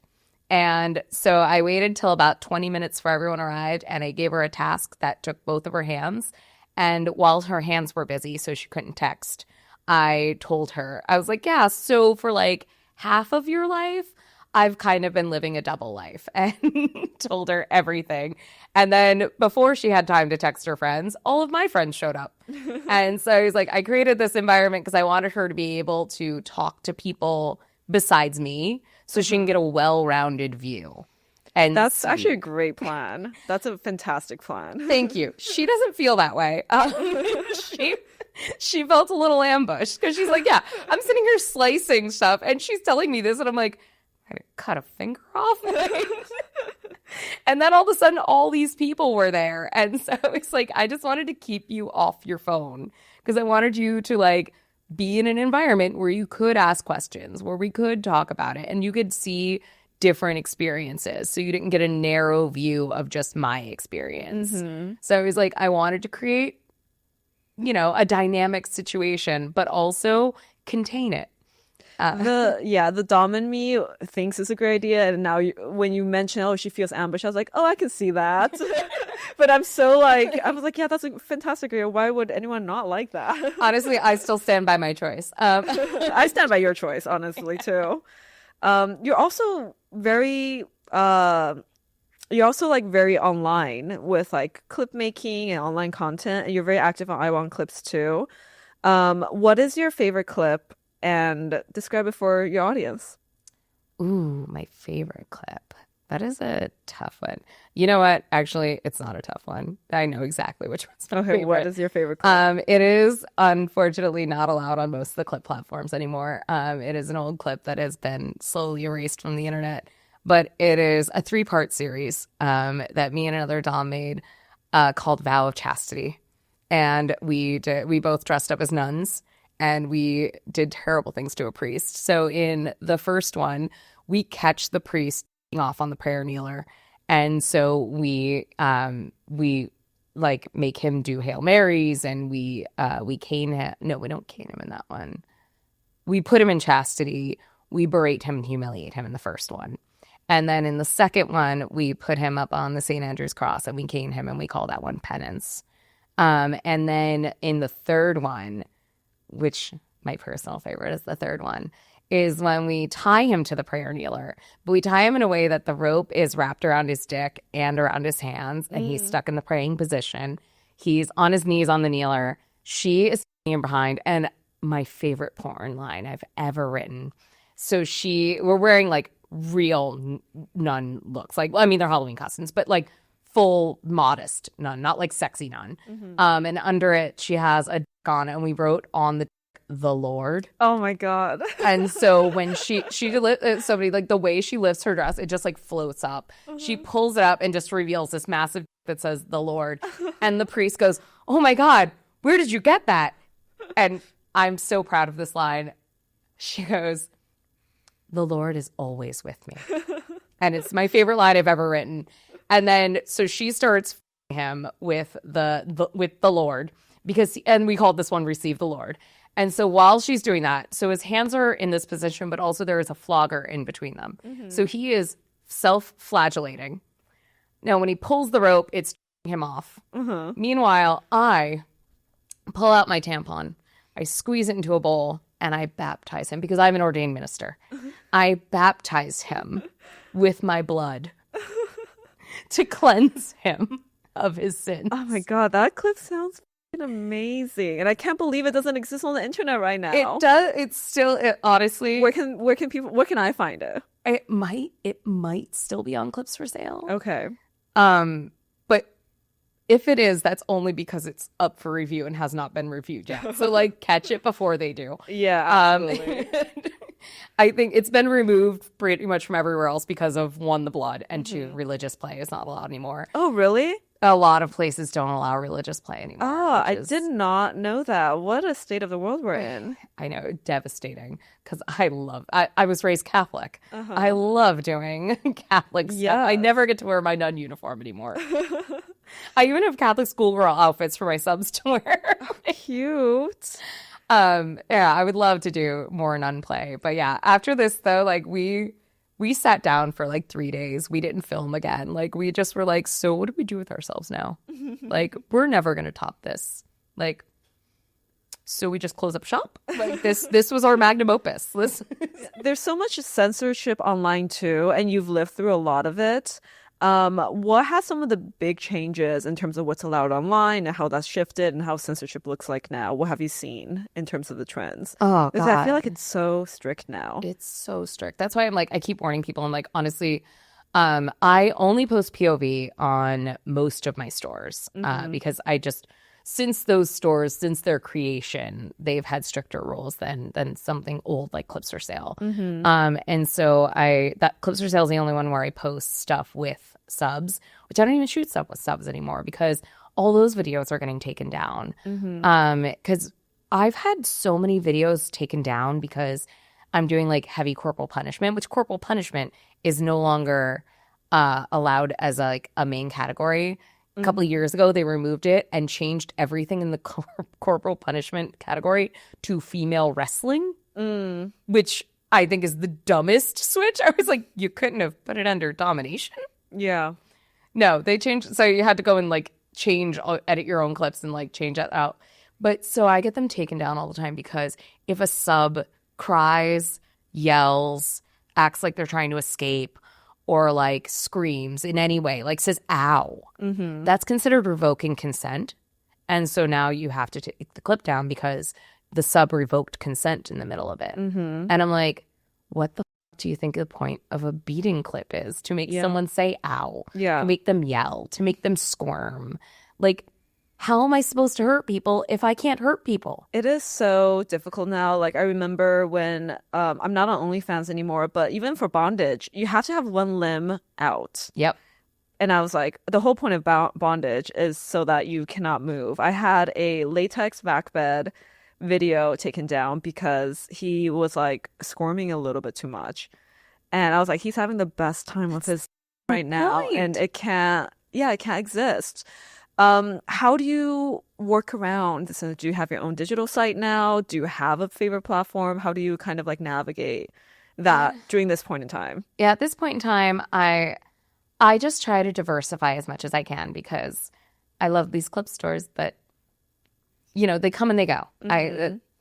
And so I waited till about 20 minutes for everyone arrived, and I gave her a task that took both of her hands. And while her hands were busy, so she couldn't text, I told her, I was like, yeah, so for like half of your life, I've kind of been living a double life, and told her everything. And then before she had time to text her friends, all of my friends showed up. And so I was like, I created this environment because I wanted her to be able to talk to people besides me so she can get a well-rounded view. And that's actually a great plan. That's a fantastic plan. Thank you. She doesn't feel that way. She felt a little ambushed because she's like, yeah, I'm sitting here slicing stuff and she's telling me this and I'm like, I cut a finger off. And then all of a sudden, all these people were there. And so it's like, I just wanted to keep you off your phone because I wanted you to like be in an environment where you could ask questions, where we could talk about it and you could see different experiences. So you didn't get a narrow view of just my experience. So it was like, I wanted to create, a dynamic situation, but also contain it. The Dom in me thinks it's a great idea, and now when you mention she feels ambushed, I was like, oh, I can see that. But I was like, yeah, that's a fantastic idea. Why would anyone not like that? Honestly, I still stand by my choice. I stand by your choice, honestly, too. You're also very very online with like clip making and online content, and you're very active on IWantClips too. What is your favorite clip? And describe it for your audience. Ooh, my favorite clip. That is a tough one. You know what? Actually, it's not a tough one. I know exactly which one's my favorite. What is your favorite clip? It is unfortunately not allowed on most of the clip platforms anymore. It is an old clip that has been slowly erased from the internet. But it is a 3-part series that me and another Dom made called Vow of Chastity. And we both dressed up as nuns. And we did terrible things to a priest. So in the first one, we catch the priest off on the prayer kneeler. And so we like make him do Hail Marys and we cane him. No, we don't cane him in that one. we put him in chastity. We berate him and humiliate him in the first one. And then in the second one, we put him up on the St. Andrew's cross and we cane him and we call that one penance. And then in the third one, which my personal favorite is the third one, is when we tie him to the prayer kneeler. But we tie him in a way that the rope is wrapped around his dick and around his hands, and he's stuck in the praying position. He's on his knees on the kneeler. She is standing behind. And my favorite porn line I've ever written. So we're wearing like real nun looks. Like, I mean, they're Halloween costumes, but like full modest nun, not like sexy nun. And under it, she has a dick on it, and we wrote on the Lord. Oh my God. And so when somebody, like the way she lifts her dress, it just like floats up. She pulls it up and just reveals this massive that says the Lord. And the priest goes, "Oh my God, where did you get that?" And I'm so proud of this line. She goes, "The Lord is always with me." And it's my favorite line I've ever written. And then so she starts him with the Lord, and we called this one Receive the Lord. And so while she's doing that, so his hands are in this position, but also there is a flogger in between them. So he is self-flagellating. Now, when he pulls the rope, it's him off. Meanwhile, I pull out my tampon, I squeeze it into a bowl, and I baptize him because I'm an ordained minister. I baptize him with my blood to cleanse him of his sins. Oh my God, that clip sounds amazing, and I can't believe it doesn't exist on the internet right now. It does. It's still honestly. Where can I find it? It might still be on Clips for sale. Okay. But if it is, that's only because it's up for review and has not been reviewed yet. So like, catch it before they do. Yeah, absolutely. I think it's been removed pretty much from everywhere else because of, one, the blood, and two, religious play is not allowed anymore. Oh, really? A lot of places don't allow religious play anymore. Oh, I did not know that. What a state of the world we're in. I know, devastating, because I was raised Catholic. I love doing Catholic stuff. I never get to wear my nun uniform anymore. I even have Catholic schoolgirl outfits for my subs to wear. Cute. Yeah, I would love to do more nun play. But yeah, after this though, like we sat down for like 3 days. We didn't film again. Like we just were like, so what do we do with ourselves now? Like we're never gonna top this. Like, so we just close up shop. Like this was our magnum opus. There's so much censorship online too, and you've lived through a lot of it. What has some of the big changes in terms of what's allowed online and how that's shifted and how censorship looks like now? What have you seen in terms of the trends? Oh, God. Because I feel like it's so strict now. It's so strict. That's why I'm like, I keep warning people. I'm like, honestly, I only post POV on most of my stores because I just, since their creation, they've had stricter rules than something old like Clips for Sale. And so that Clips for Sale is the only one where I post stuff with subs, which I don't even shoot stuff with subs anymore because all those videos are getting taken down. Because I've had so many videos taken down because I'm doing like heavy corporal punishment, which corporal punishment is no longer allowed as a main category. A couple of years ago, they removed it and changed everything in the corporal punishment category to female wrestling, which I think is the dumbest switch. I was like, you couldn't have put it under domination. Yeah. No, they changed. So you had to go and like edit your own clips and like change that out. But so I get them taken down all the time because if a sub cries, yells, acts like they're trying to escape, or like screams in any way, like says ow, that's considered revoking consent. And so now you have to take the clip down because the sub revoked consent in the middle of it. And I'm like, what the fuck do you think the point of a beating clip is? To make someone say ow, to make them yell, to make them squirm. Like, how am I supposed to hurt people if I can't hurt people? It is so difficult now. Like, I remember when I'm not on OnlyFans anymore, but even for bondage, you have to have one limb out. Yep. And I was like, the whole point of bondage is so that you cannot move. I had a latex back bed video taken down because he was like squirming a little bit too much. And I was like, he's having the best time with his right now. And it can't exist. How do you work around this? Do you have your own digital site now? Do you have a favorite platform? How do you kind of like navigate that during this point in time? Yeah, at this point in time, I just try to diversify as much as I can because I love these clip stores, but they come and they go.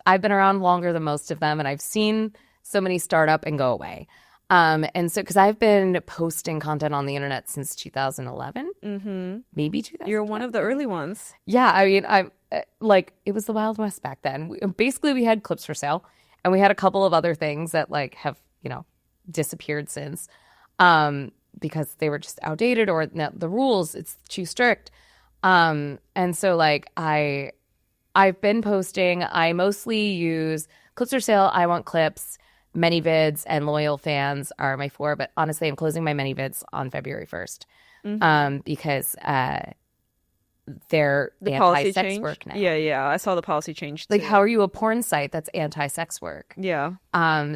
I've been around longer than most of them, and I've seen so many start up and go away. And so, because I've been posting content on the internet since 2011, maybe 2000. You're one of the early ones. Yeah, I mean, I'm like, it was the Wild West back then. Basically, we had clips for sale, and we had a couple of other things that like have disappeared since, because they were just outdated or the rules it's too strict. And so like I've been posting. I mostly use clips for sale, IWantClips, ManyVids, and Loyal Fans are my four. But honestly, I'm closing my ManyVids on February 1st because they're The policy anti-sex change? work now. Yeah. I saw the policy change too. Like, how are you a porn site that's anti-sex work? Yeah.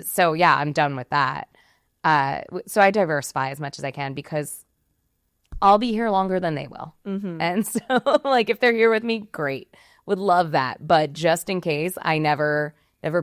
So yeah, I'm done with that. So I diversify as much as I can because I'll be here longer than they will. And so like if they're here with me, great. Would love that. But just in case, I never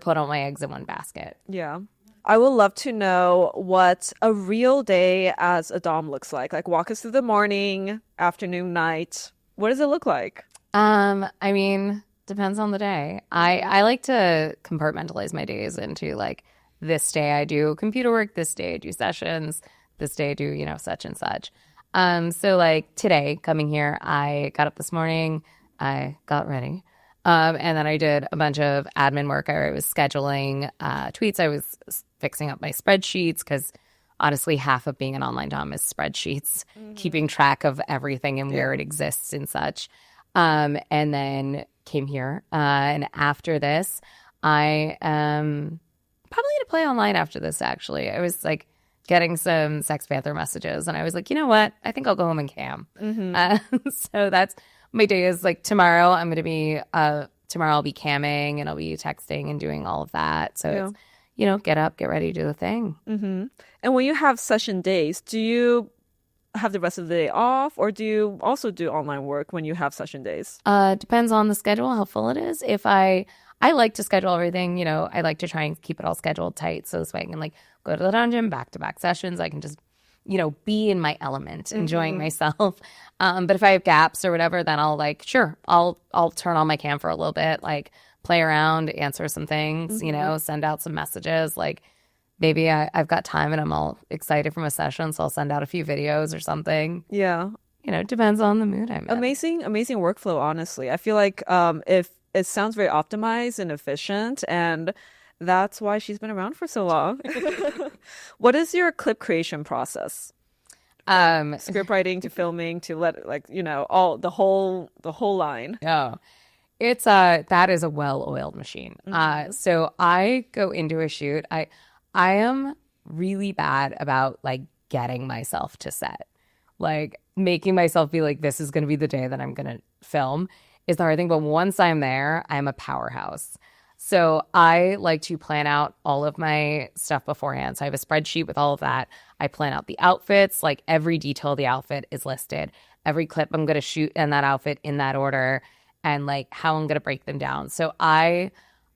put all my eggs in one basket. Yeah. I would love to know what a real day as a Dom looks like. Like walk us through the morning, afternoon, night. What does it look like? I mean, depends on the day. I like to compartmentalize my days into like this day I do computer work, this day I do sessions, this day I do, such and such. So like today coming here, I got up this morning, I got ready. And then I did a bunch of admin work. I was scheduling tweets. I was fixing up my spreadsheets because honestly, half of being an online Dom is spreadsheets, keeping track of everything and where it exists and such. And then came here. And after this, I probably need to play online after this, actually. I was like getting some Sex Panther messages. And I was like, you know what? I think I'll go home and cam. So that's my day is like tomorrow. I'm going to be tomorrow I'll be camming and I'll be texting and doing all of that. So it's, get up, get ready, do the thing. And when you have session days, do you have the rest of the day off or do you also do online work when you have session days? Depends on the schedule, how full it is. If I like to schedule everything, I like to try and keep it all scheduled tight so this way I can like go to the dungeon, back-to-back sessions. I can just be in my element, enjoying myself. But if I have gaps or whatever, then I'll like, sure, I'll turn on my cam for a little bit, like play around, answer some things, send out some messages. Like maybe I've got time and I'm all excited from a session, so I'll send out a few videos or something. Yeah. Depends on the mood I'm in. Amazing workflow, honestly. I feel like if it sounds very optimized and efficient, and that's why she's been around for so long. What is your clip creation process? Script writing to filming to all the whole line. Oh, it's that is a well-oiled machine. So I go into a shoot. I am really bad about like getting myself to set, like making myself be like, this is going to be the day that I'm going to film is the hard thing. But once I'm there, I'm a powerhouse. So I like to plan out all of my stuff beforehand. So I have a spreadsheet with all of that. I plan out the outfits, like every detail of the outfit is listed. Every clip I'm going to shoot in that outfit in that order and like how I'm going to break them down. So I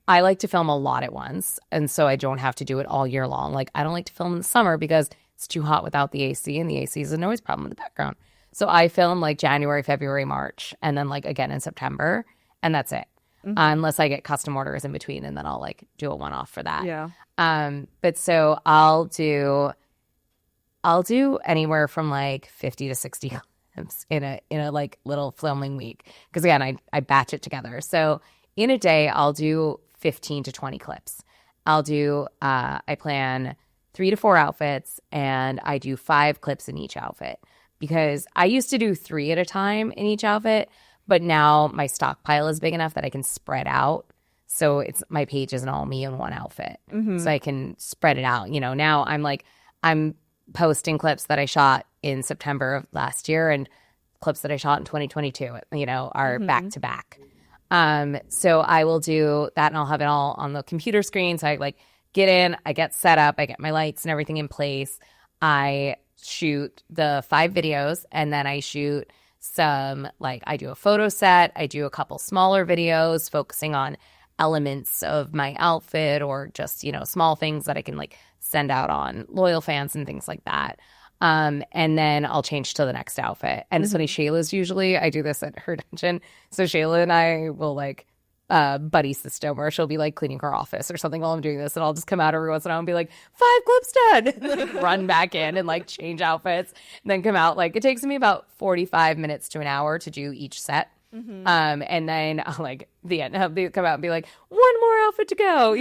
like to film a lot at once. And so I don't have to do it all year long. Like I don't like to film in the summer because it's too hot without the AC and the AC is a noise problem in the background. So I film like January, February, March, and then like again in September, and that's it. Unless I get custom orders in between, and then I'll like do a one-off for that. Yeah. But so I'll do anywhere from like 50 to 60 clips in a like little filming week. Because again, I batch it together. So in a day, I'll do 15 to 20 clips. I plan 3 to 4 outfits, and I do 5 clips in each outfit. Because I used to do 3 at a time in each outfit, but now my stockpile is big enough that I can spread out. So my page isn't all me in one outfit. So I can spread it out. Now I'm posting clips that I shot in September of last year and clips that I shot in 2022, are back to back. So I will do that and I'll have it all on the computer screen. So I like get in, I get set up, I get my lights and everything in place. I shoot the 5 videos and then I shoot I do a photo set. I do a couple smaller videos focusing on elements of my outfit or just, small things that I can like send out on loyal fans and things like that. And then I'll change to the next outfit. And it's funny, Shayla's usually, I do this at her dungeon. So Shayla and I will like buddy system where she'll be like cleaning her office or something while I'm doing this, and I'll just come out every once in a while and be like 5 clips done and like run back in and like change outfits and then come out. Like it takes me about 45 minutes to an hour to do each set. And then I'll like the end I'll come out and be like, one more outfit to go,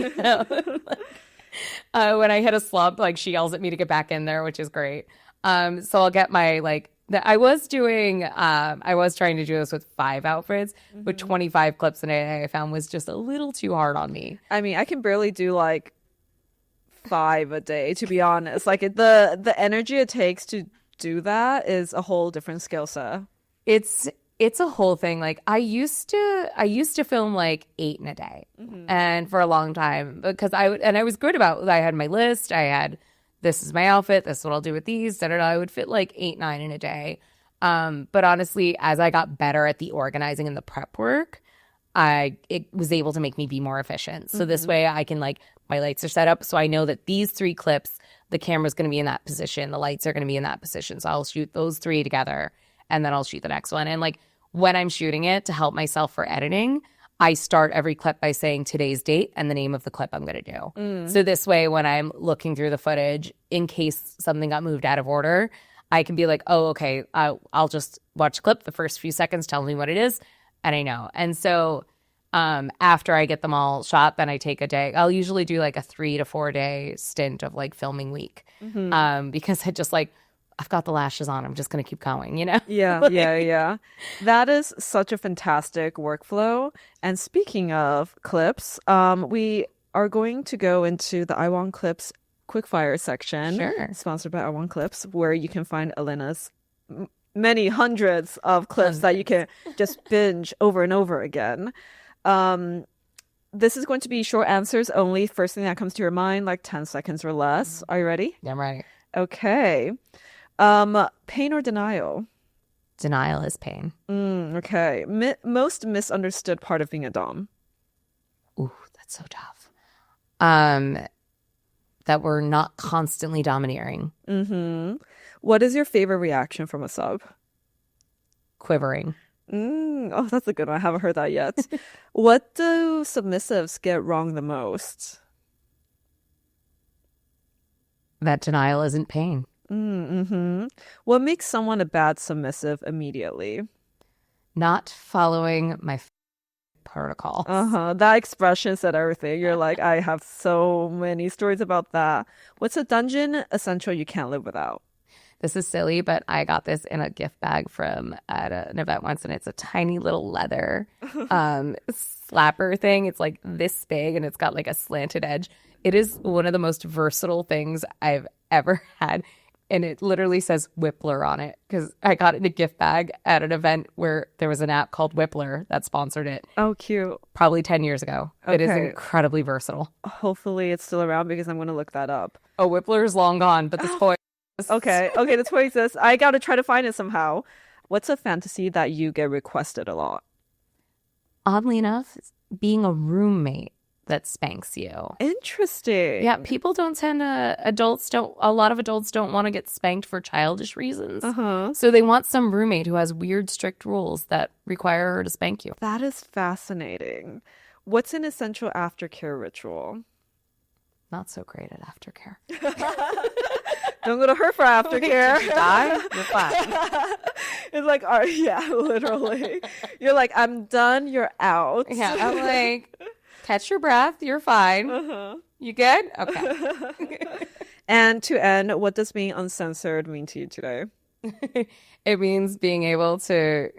when I hit a slump, like she yells at me to get back in there, which is great. So I'll get my like I was trying to do this with 5 outfits, but 25 clips in it I found was just a little too hard on me. I mean, I can barely do like 5 a day, to be honest. Like the energy it takes to do that is a whole different skill set. It's a whole thing. Like I used to film like 8 in a day, and for a long time because I was good about. I had my list. I had, this is my outfit. This is what I'll do with these. I would fit like 8, 9 in a day. But honestly, as I got better at the organizing and the prep work, it was able to make me be more efficient. So this way I can like, my lights are set up. So I know that these 3 clips, the camera's going to be in that position. The lights are going to be in that position. So I'll shoot those 3 together and then I'll shoot the next one. And like when I'm shooting it to help myself for editing, I start every clip by saying today's date and the name of the clip I'm going to do. So this way, when I'm looking through the footage, in case something got moved out of order, I can be like, oh, okay, I'll just watch the clip, the first few seconds, tell me what it is, and I know. And so after I get them all shot, then I take a day. I'll usually do like a 3 to 4 day stint of like filming week because I just like, I've got the lashes on. I'm just going to keep going, Yeah, like, yeah. That is such a fantastic workflow. And speaking of clips, we are going to go into the IWantClips quickfire section, sponsored by IWantClips, where you can find Elena's many hundreds of clips that you can just binge over and over again. This is going to be short answers only. First thing that comes to your mind, like 10 seconds or less. Are you ready? Yeah, I'm ready. Okay. Pain or denial? Denial is pain. Okay. Most misunderstood part of being a dom? Ooh, that's so tough. That we're not constantly domineering. What is your favorite reaction from a sub? Quivering. Oh, that's a good one. I haven't heard that yet. What do submissives get wrong the most? That denial isn't pain. What makes someone a bad submissive immediately? Not following my protocol. That expression said everything. You're like, I have so many stories about that. What's a dungeon essential you can't live without? This is silly, but I got this in a gift bag at an event once, and it's a tiny little leather slapper thing. It's like this big, and it's got like a slanted edge. It is one of the most versatile things I've ever had. And it literally says Whippler on it because I got it in a gift bag at an event where there was an app called Whippler that sponsored it. Oh, cute. Probably 10 years ago. Okay. It is incredibly versatile. Hopefully it's still around because I'm going to look that up. Oh, Whippler is long gone, but the toy exists. Okay, the toy exists. I got to try to find it somehow. What's a fantasy that you get requested a lot? Oddly enough, being a roommate that spanks you. Interesting. Yeah, people don't tend to, a lot of adults don't want to get spanked for childish reasons. So they want some roommate who has weird, strict rules that require her to spank you. That is fascinating. What's an essential aftercare ritual? Not so great at aftercare. Don't go to her for aftercare. Did you die? You're fine. It's like, yeah, literally. You're like, I'm done. You're out. Yeah, I'm like, catch your breath. You're fine. You good? Okay. And to end, what does being uncensored mean to you today? It means being able to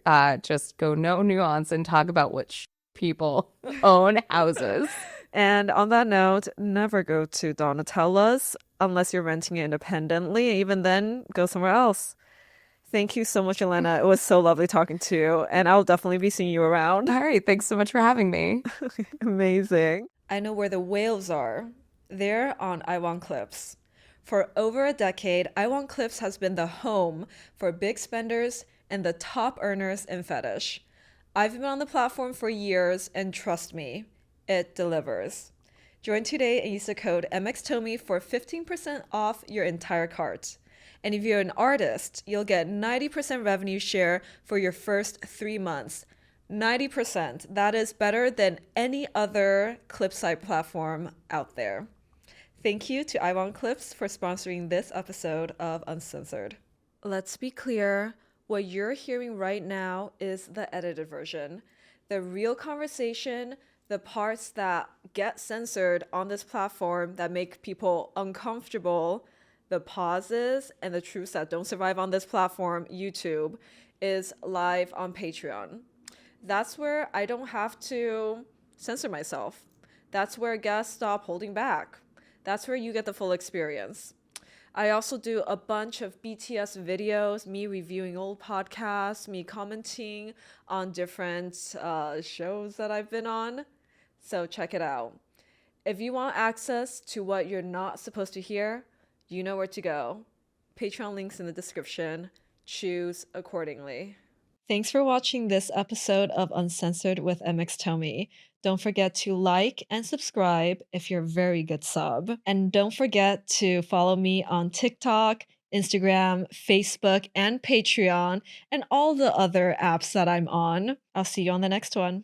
just go no nuance and talk about what people own houses. And on that note, never go to Donatella's unless you're renting it independently. Even then, go somewhere else. Thank you so much, Elena. It was so lovely talking to you. And I'll definitely be seeing you around. All right. Thanks so much for having me. Amazing. I know where the whales are. They're on IWantClips. For over a decade, IWantClips has been the home for big spenders, and the top earners in Fetish. I've been on the platform for years, and trust me, it delivers. Join today and use the code MXTOMIE for 15% off your entire cart. And if you're an artist, you'll get 90% revenue share for your first 3 months. 90%. That is better than any other clip site platform out there. Thank you to IWantClips for sponsoring this episode of Uncensored. Let's be clear, what you're hearing right now is the edited version. The real conversation, the parts that get censored on this platform that make people uncomfortable, the pauses and the truths that don't survive on this platform, YouTube, is live on Patreon. That's where I don't have to censor myself. That's where guests stop holding back. That's where you get the full experience. I also do a bunch of BTS videos, me reviewing old podcasts, me commenting on different shows that I've been on. So check it out. If you want access to what you're not supposed to hear, you know where to go. Patreon links in the description. Choose accordingly. Thanks for watching this episode of Uncensored with MX Tomie. Don't forget to like and subscribe if you're a very good sub. And don't forget to follow me on TikTok, Instagram, Facebook, and Patreon, and all the other apps that I'm on. I'll see you on the next one.